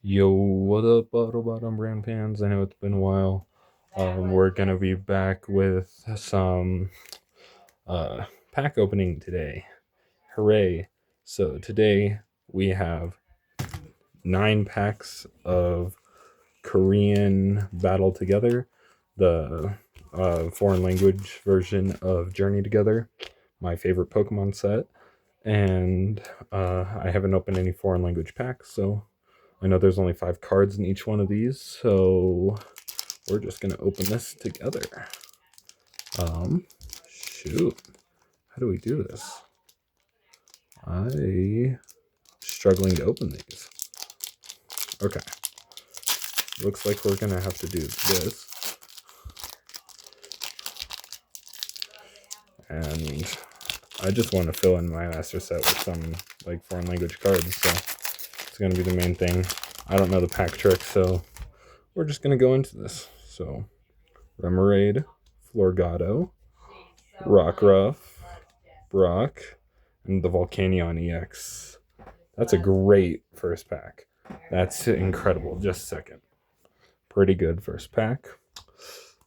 Yo, what up, Bottle Bottom brand fans? I know it's been a while. We're gonna be back with some pack opening today. Hooray! So today we have 9 packs of Korean Battle Together, the foreign language version of Journey Together, my favorite Pokemon set. And I haven't opened any foreign language packs, so I know there's only 5 cards in each one of these, so we're just gonna open this together. Shoot, how do we do this? I'm struggling to open these. Okay, looks like we're gonna have to do this. And I just want to fill in my master set with some like foreign language cards, so it's gonna be the main thing. I don't know the pack trick, so we're just gonna go into this. So Remoraid, Florgato, Rockruff, Brock, and the Volcanion EX. That's a great first pack. That's incredible. Just a second. Pretty good first pack.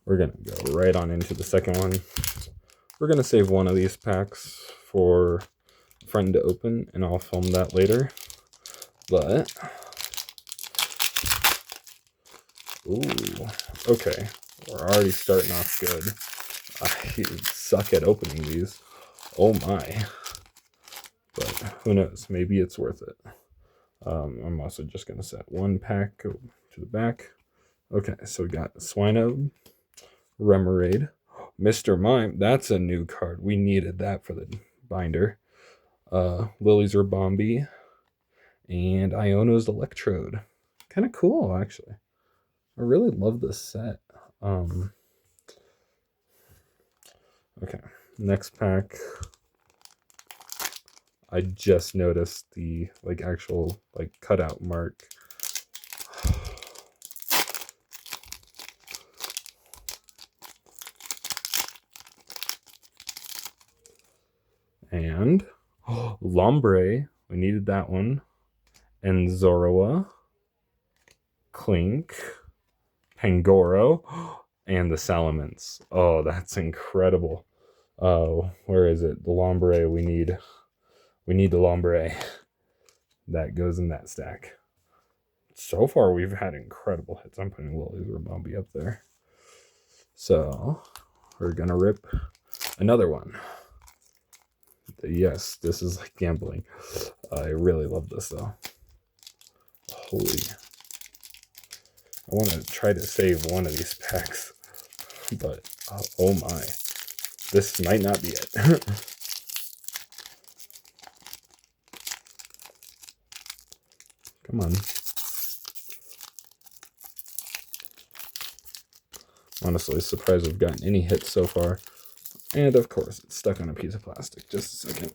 We're going to go right on into the second one. We're going to save one of these packs for a friend to open, and I'll film that later. But, ooh, okay. We're already starting off good. I suck at opening these. Oh my. But who knows? Maybe it's worth it. I'm also just going to set one pack to the back. Okay, so we got Swinub, Remoraid, Mr. Mime. That's a new card. We needed that for the binder. Lily's Ribombee, and Iono's Electrode. Kind of cool, actually. I really love this set. Okay, next pack. I just noticed the actual cutout mark. And Lombre, we needed that one. And Zoroa, Clink, Pangoro, and the Salamence. Oh, that's incredible. Oh, where is it? The Lombre, we need the Lombre. That goes in that stack. So far, we've had incredible hits. I'm putting Lily's Ribombee up there. So, we're gonna rip another one. Yes, this is like gambling. I really love this though. Holy. I want to try to save one of these packs, but oh my. This might not be it. Come on. Honestly, surprised we've gotten any hits so far. And of course, it's stuck on a piece of plastic. Just a second.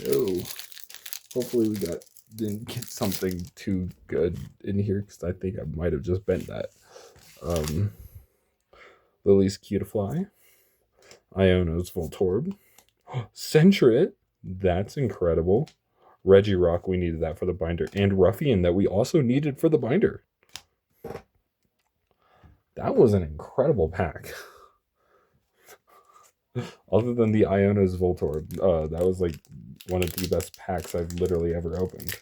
No. Hopefully we didn't get something too good in here, because I think I might have just bent that. Lily's Cutiefly. Iono's Voltorb. Sentret. That's incredible. Regirock, we needed that for the binder. And Ruffian, that we also needed for the binder. That was an incredible pack. Other than the Iono's Voltorb, that was like one of the best packs I've literally ever opened.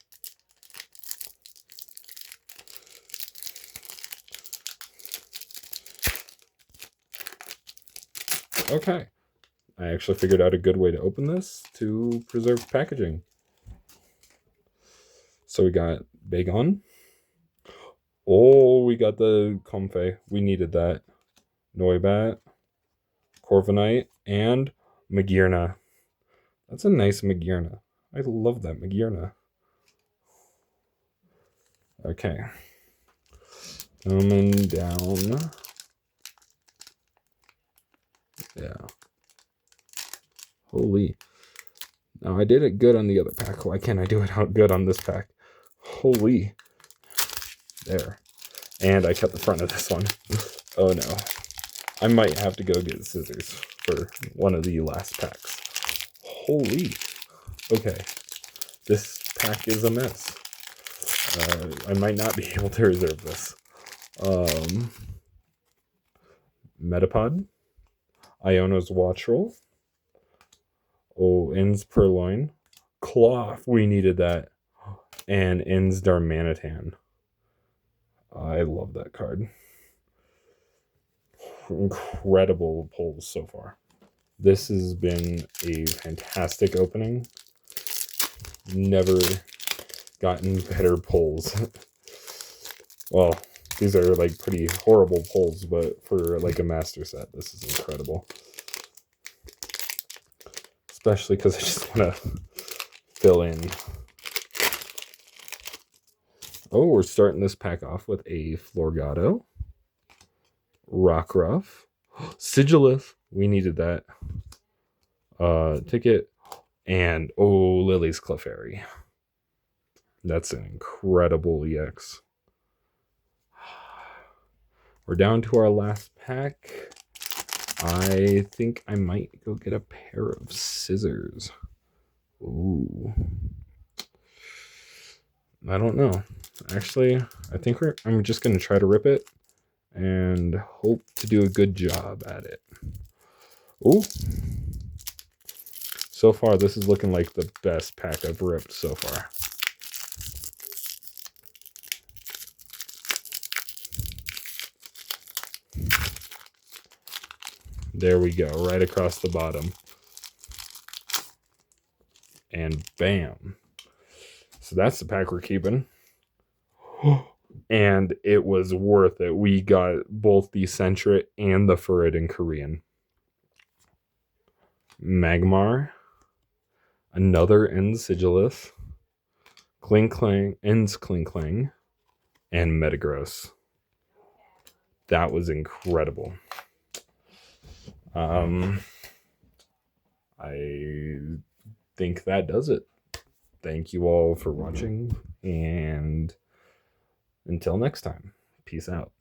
Okay. I actually figured out a good way to open this to preserve packaging. So we got Bagon. Oh, we got the Comfey. We needed that. Noibat, Corviknight, and Magearna. That's a nice Magearna. I love that Magearna. Okay. Coming down. Yeah. Holy. Now, I did it good on the other pack. Why can't I do it out good on this pack? Holy. There. And I kept the front of this one. Oh no. I might have to go get scissors for one of the last packs. Holy. Okay. This pack is a mess. I might not be able to reserve this. Metapod, Iono's Watchroll, Inns Purloin, Cloth, we needed that, and Inns Darmanitan. I love that card. Incredible pulls so far. This has been a fantastic opening. Never gotten better pulls. Well, these are like pretty horrible pulls, but for like a master set, this is incredible. Especially because I just want to fill in. Oh, we're starting this pack off with a Florgato, Rockruff, Sigilith. We needed that. Ticket, and Lily's Clefairy. That's an incredible EX. We're down to our last pack. I think I might go get a pair of scissors. Ooh. I don't know. Actually, I think I'm just going to try to rip it and hope to do a good job at it. Ooh. So far, this is looking like the best pack I've ripped so far. There we go, right across the bottom. And bam. So that's the pack we're keeping. And it was worth it. We got both the Sentret and the Furid in Korean. Magmar. Another Inns Sigilith. Inns Klinklang. And Metagross. That was incredible. I think that does it. Thank you all for watching, and until next time, peace out.